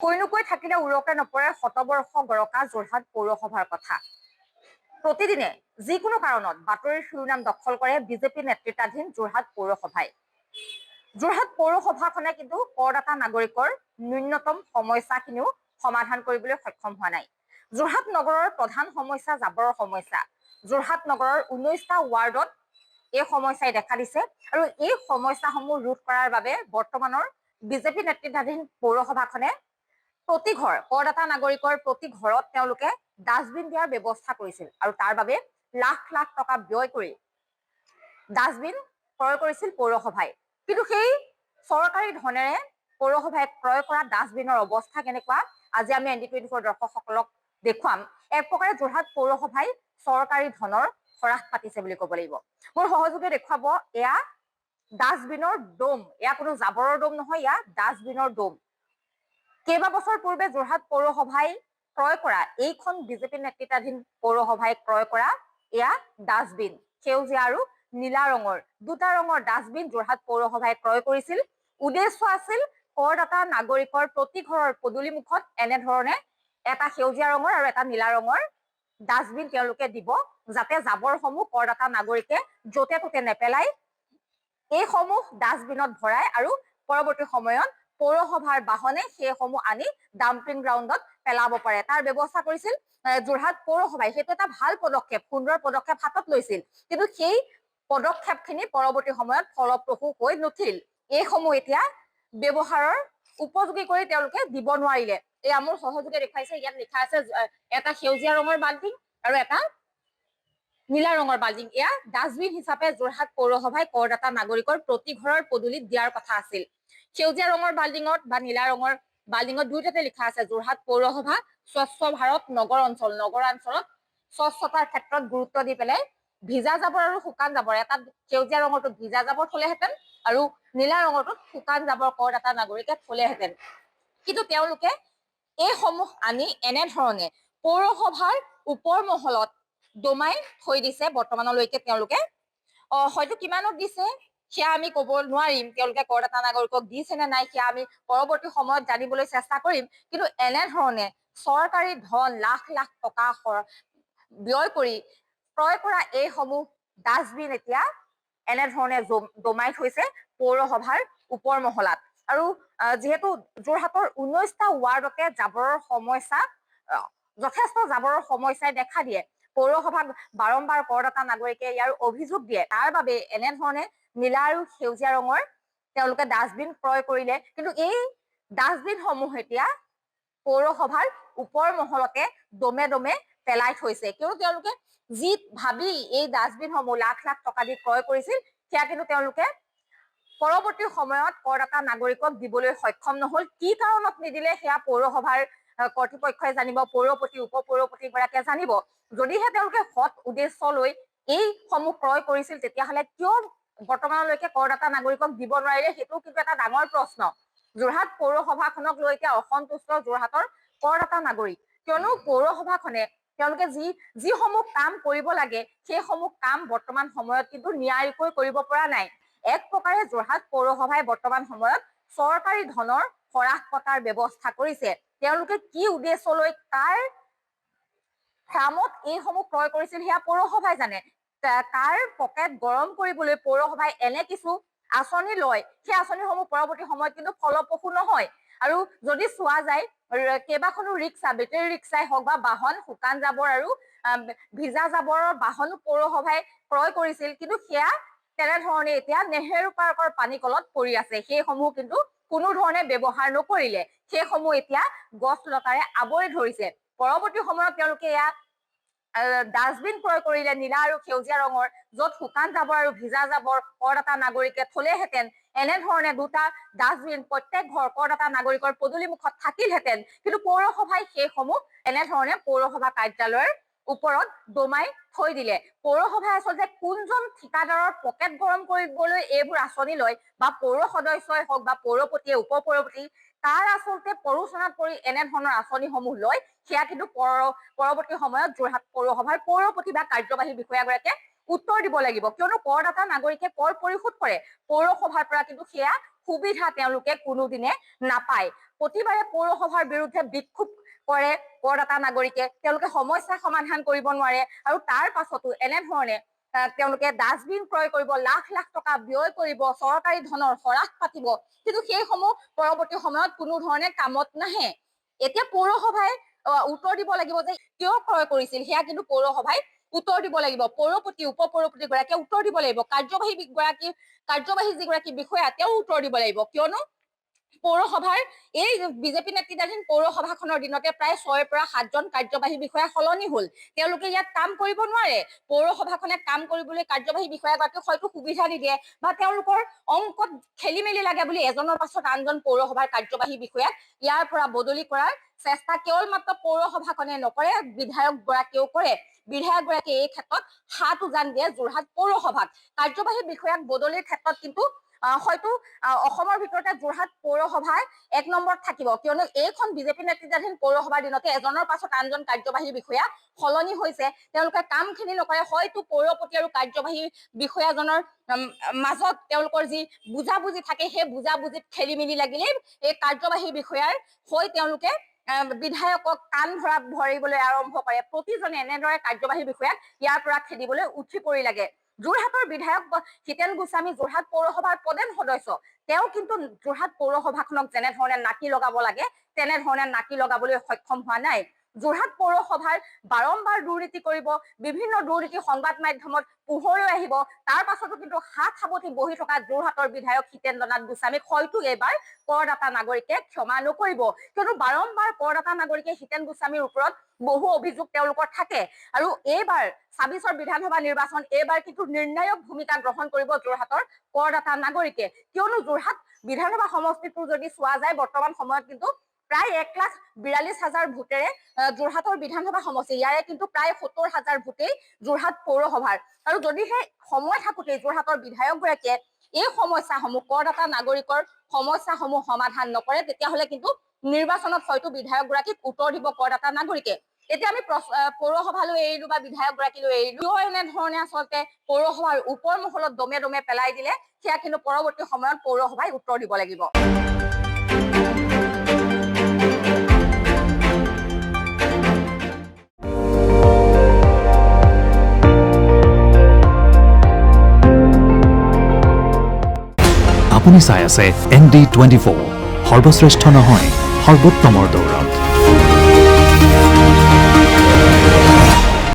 কৈনুকৈ থাকিলে উৰকে নপৰে শতবৰ্ষ গৰকা যোৰহাট পৌৰসভাৰ কথা। প্ৰতিদিনে যিকোনো কাৰণত বাতৰিৰ শিৰোনাম দখল কৰে বিজেপি নেতৃত্বাধীন যোৰহাট পৌৰসভাই। যোৰহাট পৌৰসভাখনে কিন্তু কৰদাতা নাগৰিকৰ ন্যূনতম সমস্যাখিনিও সমাধান কৰিবলৈ সক্ষম হোৱা নাই। যোৰহাট নগৰৰ প্ৰধান সমস্যা জাবৰৰ সমস্যা। যোৰহাট নগৰৰ 19টা ৱাৰ্ডত এই সমস্যাই দেখা দিছে আৰু এই সমস্যাসমূহ ৰোধ কৰাৰ বাবে বৰ্তমানৰ বিজেপি নেতৃত্বাধীন পৌৰসভাখনে প্ৰতি ঘৰ কৰদাতা নাগৰিকৰ প্ৰতি ঘৰত তেওঁলোকে ডাষ্টবিন দিয়াৰ ব্যৱস্থা কৰিছিল আৰু তাৰ বাবে লাখ লাখ টকা ব্যয় কৰি ডাষ্টবিন ক্ৰয় কৰিছিল পৌৰসভাই। কিন্তু সেই চৰকাৰী ধনেৰে পৌৰসভাই ক্ৰয় কৰা ডাষ্টবিনৰ অৱস্থা কেনেকুৱা আজি আমি ND24 দৰ্শকসকলক দেখুৱাম। এক প্ৰকাৰে যোৰহাট পৌৰসভাই চৰকাৰী ধনৰ হ্ৰাস পাতিছে বুলি ক'ব লাগিব। মোৰ সহযোগে দেখুৱাব এয়া ডাষ্টবিনৰ দম। এয়া কোনো জাবৰৰ দম নহয়, এয়া ডাষ্টবিনৰ দম। কেইবাবছৰ পূৰ্বে যোৰহাট পৌৰসভাই ক্ৰয় কৰা এইখন বিজেপি নেতৃত্বাধীন পৌৰসভাই ক্ৰয় কৰা এয়া ডাষ্টবিন সেউজীয়া আৰু নীলা ৰঙৰ দুটা ৰঙৰ ডাষ্টবিন যোৰহাট পৌৰসভাই ক্ৰয় কৰিছিল। উদ্দেশ্য আছিল কৰদাতা নাগৰিকৰ প্ৰতি ঘৰৰ পদূলি মুখত এনেধৰণে এটা সেউজীয়া ৰঙৰ আৰু এটা নীলা ৰঙৰ ডাষ্টবিন তেওঁলোকে দিব, যাতে জাবৰসমূহ কৰদাতা নাগৰিকে য'তে ত'তে নেপেলাই এইসমূহ ডাষ্টবিনত ভৰাই আৰু পৰৱৰ্তী সময়ত পৌৰসভাৰ বাহনে সেইসমূহ আনি ডাম্পিং গ্ৰাউণ্ডত পেলাব পাৰে তাৰ ব্যৱস্থা কৰিছিল যোৰহাট পৌৰসভাই। সেইটো এটা ভাল পদক্ষেপ, সুন্দৰ পদক্ষেপ হাতত লৈছিল, কিন্তু সেই পদক্ষেপখিনি পৰৱৰ্তী সময়ত ফলপ্ৰসূ হৈ নুঠিল। এইসমূহ এতিয়া ব্যৱহাৰৰ উপযোগী কৰি তেওঁলোকে দিব নোৱাৰিলে। এয়া মোৰ সহযোগে দেখুৱাইছে, ইয়াত লিখা আছে এটা সেউজীয়া ৰঙৰ বাল্টিং আৰু এটা নীলা ৰঙৰ বাল্টিং। এয়া ডাষ্টবিন হিচাপে যোৰহাট পৌৰসভাই কৰদাতা নাগৰিকৰ প্ৰতি ঘৰৰ পদূলিত দিয়াৰ কথা আছিল। সেউজীয়া ৰঙৰ বাল্টিঙত বা নীলা ৰঙৰ বাল্টিঙত দুয়োটাতে লিখা আছে যোৰহাট পৌৰসভা স্বচ্ছ ভাৰত নগৰ অঞ্চল। নগৰাঞ্চলত স্বচ্ছতাৰ ক্ষেত্ৰত গুৰুত্ব দি পেলাই ভিজা জাবৰ আৰু শুকান জাবৰ, এটা সেউজীয়া ৰঙৰটোত ভিজা জাবৰ থলেহেঁতেন আৰু নীলা ৰঙৰটোত শুকান জাবৰ কৰদাতা নাগৰিকে থলেহেঁতেন। কিন্তু তেওঁলোকে এইসমূহ আনি এনেধৰণে পৌৰসভাৰ ওপৰ মহলত দমাই থৈ দিছে। বৰ্তমানলৈকে তেওঁলোকে হয়তো কিমানত দিছে সেয়া আমি ক'ব নোৱাৰিম, তেওঁলোকে কৰদাতা নাগৰিকক দিছে নে নাই সেয়া আমি পৰৱৰ্তী সময়ত জানিবলৈ চেষ্টা কৰিম। কিন্তু এনেধৰণে চৰকাৰী ধন লাখ লাখ টকা ব্যয় কৰি ক্ৰয় কৰা এইসমূহ ডাষ্টবিন এতিয়া এনেধৰণে দমাই থৈছে পৌৰসভাৰ ওপৰ মহলাত। আৰু যিহেতু যোৰহাটৰ 19টা ৱাৰ্ডতে জাবৰৰ সমস্যা, যথেষ্ট জাবৰৰ সমস্যাই দেখা দিয়ে, পৌৰসভাক বাৰম্বাৰ কৰদাতা নাগৰিকে ইয়াৰ অভিযোগ দিয়ে, তাৰ বাবে এনেধৰণে নীলা আৰু সেউজীয়া ৰঙৰ তেওঁলোকে ডাষ্টবিন ক্ৰয় কৰিলে। কিন্তু এই ডাষ্টবিনসমূহ এতিয়া পৌৰসভাৰ ওপৰ মহলতে দমে দমে পেলাই থৈছে, কিয়নো তেওঁলোকে যি ভাবি এই ডাষ্টবিনসমূহ লাখ লাখ টকা দি ক্ৰয় কৰিছিল সেয়া কিন্তু তেওঁলোকে পৰৱৰ্তী সময়ত কৰদাতা নাগৰিকক দিবলৈ সক্ষম নহল। কি কাৰণত নিদিলে সেয়া পৌৰসভাৰ কৰ্তৃপক্ষই জানিব, পৌৰপতি উপ পৌৰপতিগৰাকীয়ে জানিব। যদিহে তেওঁলোকে সৎ উদ্দেশ্য লৈ এইসমূহ ক্ৰয় কৰিছিল তেতিয়াহ'লে কিয় বৰ্তমানলৈকে কৰদাতা নাগৰিকক দিব নোৱাৰিলে, সেইটো কিন্তু এটা ডাঙৰ প্ৰশ্ন। যোৰহাট পৌৰসভাখনক লৈ এতিয়া অসন্তুষ্ট যোৰহাটৰ কৰদাতা নাগৰিক, কিয়নো পৌৰসভাখনে তেওঁলোকে যিসমূহ কাম কৰিব লাগে সেইসমূহ কাম বৰ্তমান সময়ত কিন্তু নিয়াৰিকৈ কৰিব পৰা নাই। এক প্ৰকাৰে যোৰহাট পৌৰসভাই বৰ্তমান সময়ত চৰকাৰী ধনৰ হ্ৰাস পতাৰ ব্যৱস্থা কৰিছে। তেওঁলোকে কি উদ্দেশ্য লৈ কাৰ ফাৰ্মত এইসমূহ ক্ৰয় কৰিছিল সেয়া পৌৰসভাই জানে। তাৰ পকেট গৰম কৰিবলৈ পৌৰসভাই এনে কিছু আঁচনি লয়, সেই আঁচনিসমূহ পৰৱৰ্তী সময়ত কিন্তু ফলপ্ৰসূ নহয়। আৰু যদি চোৱা যায় কেইবাখনো ৰিক্সা, বেটেৰী ৰিক্সাই হওক বা বাহন, শুকান জাবৰ আৰু ভিজা জাবৰৰ বাহনো পৌৰসভাই ক্ৰয় কৰিছিল, কিন্তু সেয়া তেনেধৰণে এতিয়া নেহেৰু পাৰ্কৰ পানী কলত পৰি আছে। সেইসমূহ কিন্তু কোনো ধৰণে ব্যৱহাৰ নকৰিলে, সেইসমূহ এতিয়া গছ লতাৰে আৱৰি ধৰিছে। পৰৱৰ্তী সময়ত তেওঁলোকে এয়া ডাষ্টবিন ক্ৰয় কৰিলে নীলা আৰু সেউজীয়া ৰঙৰ, য'ত শুকান জাবৰ আৰু ভিজা জাবৰ কৰদাতা নাগৰিকে থলেহেঁতেন। এনেধৰণে দুটা ডাষ্টবিন প্ৰত্যেক ঘৰ কৰদাতা নাগৰিকৰ পদূলি মুখত থাকিলহেঁতেন, কিন্তু পৌৰসভাই সেইসমূহ এনেধৰণে পৌৰসভা কাৰ্যালয়ৰ ওপৰত দমাই থৈ দিলে। পৌৰসভাই আচলতে কোনজন ঠিকাদাৰৰ পকেট গৰম কৰিবলৈ এইবোৰ আঁচনি লয়, বা পৌৰ সদস্যই হওক বা পৌৰপতিয়ে উপ পৌৰপতি তাৰ আচলতে প্ৰৰোচনাত পৰি এনেধৰণৰ আঁচনিসমূহ লয়, সেয়া কিন্তু পৰৱৰ্তী সময়ত যোৰহাট পৌৰসভাৰ পৌৰপতি বা কাৰ্যবাহী বিষয়াগৰাকীয়ে উত্তৰ দিব লাগিব, কিয়নো কৰদাতা নাগৰিকে কৰ পৰিশোধ কৰে পৌৰসভাৰ পৰা, কিন্তু সেয়া সুবিধা তেওঁলোকে কোনোদিনে নাপায়। প্ৰতিবাৰে পৌৰসভাৰ বিৰুদ্ধে বিক্ষোভ কৰে কৰদাতা নাগৰিকে, তেওঁলোকে সমস্যা সমাধান কৰিব নোৱাৰে আৰু তাৰ পাছতো এনেধৰণে তেওঁলোকে ডাষ্টবিন ক্ৰয় কৰিব, লাখ লাখ টকা ব্যয় কৰিব, চৰকাৰী ধনৰ হ্ৰাস পাতিব, কিন্তু সেইসমূহ পৰৱৰ্তী সময়ত কোনো ধৰণে কামত নাহে। এতিয়া পৌৰসভাই উত্তৰ দিব লাগিব যে কিয় ক্ৰয় কৰিছিল, সেয়া কিন্তু পৌৰসভাই উত্তৰ দিব লাগিব। পৌৰপতি উপ পৌৰপতি গৰাকীয়ে উত্তৰ দিব লাগিব, কাৰ্যবাহী যিগৰাকী বিষয়া তেওঁ উত্তৰ দিব লাগিব, কিয়নো পৌৰসভাৰ এই বিজেপি নেতৃত্বাধীন পৌৰসভাখনৰ দিনতে প্ৰায় 6ৰ পৰা 7জন কাৰ্যবাহী বিষয়া সলনি হল। তেওঁলোকে ইয়াত কাম কৰিব নোৱাৰে। পৌৰসভাখনে কাম কৰিবলৈ কাৰ্যবাহী বিষয়াগৰাকীক হয়তো সুবিধা নিদিয়ে বা তেওঁলোকৰ অংকত খেলি মেলি লাগে বুলি এজনৰ পাছত আনজন পৌৰসভাৰ কাৰ্যবাহী বিষয়াক ইয়াৰ পৰা বদলি কৰাৰ চেষ্টা কেৱল মাত্ৰ পৌৰসভাখনে নকৰে, বিধায়ক গৰাকীয়েও কৰে। বিধায়ক গৰাকীয়ে এই ক্ষেত্ৰত হাত উজান দিয়ে যোৰহাট পৌৰসভাত। কাৰ্যবাহী বিষয়াক বদলিৰ ক্ষেত্ৰত কিন্তু হয়তো অসমৰ ভিতৰতে যোৰহাট পৌৰসভাই 1 নম্বৰত থাকিব, কিয়নো এইখন বিজেপি নেতৃত্বাধীন পৌৰসভাৰ দিনতে এজনৰ পাছত আনজন কাৰ্যবাহী বিষয়া সলনি হৈছে। তেওঁলোকে কামখিনি নকৰে, হয়তো পৌৰপতি আৰু কাৰ্যবাহী বিষয়াজনৰ মাজত তেওঁলোকৰ যি বুজাবুজি থাকে, সেই বুজাবুজিত খেলি মেলি লাগিলেই এই কাৰ্যবাহী বিষয়াৰ হৈ তেওঁলোকে বিধায়কক কাণ ভৰিবলৈ আৰম্ভ কৰে। প্ৰতিজনে এনেদৰে কাৰ্যবাহী বিষয়াক ইয়াৰ পৰা খেদিবলৈ উঠি পৰি লাগে। যোৰহাটৰ বিধায়ক হিতেন গোস্বামী যোৰহাট পৌৰসভাৰ প্ৰধান সদস্য, তেওঁ কিন্তু যোৰহাট পৌৰসভাখনক যেনেধৰণে নাকি লগাব লাগে তেনেধৰণে নাকি লগাবলৈ সক্ষম হোৱা নাই। যোৰহাট পৌৰসভাৰ বাৰম্বাৰ দুৰ্নীতি কৰিব, বিভিন্ন দুৰ্নীতি সংবাদ মাধ্যমত পোহৰলৈ আহিব, তাৰ পাছতো কিন্তু হাত সাৱটি বহি থকা যোৰহাটৰ বিধায়ক হিতেন্দ্ৰনাথ গোস্বামীক হয়তো এইবাৰ কৰদাতা নাগৰিকে ক্ষমা নকৰিব, কিয়নো বাৰম্বাৰ কৰদাতা নাগৰিকে হিতেন গোস্বামীৰ ওপৰত বহু অভিযোগ তেওঁলোকৰ থাকে। আৰু এইবাৰ 26ৰ বিধানসভা নিৰ্বাচন, এইবাৰ কিন্তু নিৰ্ণায়ক ভূমিকা গ্ৰহণ কৰিব যোৰহাটৰ কৰদাতা নাগৰিকে, কিয়নো যোৰহাট বিধানসভা সমষ্টিটো যদি চোৱা যায় বৰ্তমান সময়ত কিন্তু প্ৰায় 1,42,000 ভোটেৰে যোৰহাটৰ বিধানসভা সমষ্টি, ইয়াৰে কিন্তু প্ৰায় 70,000 ভোটেই যোৰহাট পৌৰসভাৰ। আৰু যদিহে সময় থাকোতে যোৰহাটৰ বিধায়কগৰাকীয়ে এই সমস্যাসমূহ কৰদাতা নাগৰিকৰ সমস্যাসমূহ সমাধান নকৰে, তেতিয়াহ'লে কিন্তু নিৰ্বাচনত হয়তো বিধায়কগৰাকীক উত্তৰ দিব কৰদাতা নাগৰিকে। এতিয়া আমি পৌৰসভালৈ এৰিলো বা বিধায়কগৰাকীলৈ এৰিলো, কিয় এনেধৰণে আচলতে পৌৰসভাৰ ওপৰ মহলত দমে দমে পেলাই দিলে, সেয়া কিন্তু পৰৱৰ্তী সময়ত পৌৰসভাই উত্তৰ দিব লাগিব। আপুনি চাই আছে ND24, সৰ্বশ্ৰেষ্ঠ নহয় সৰ্বোত্তমৰ দৌৰ।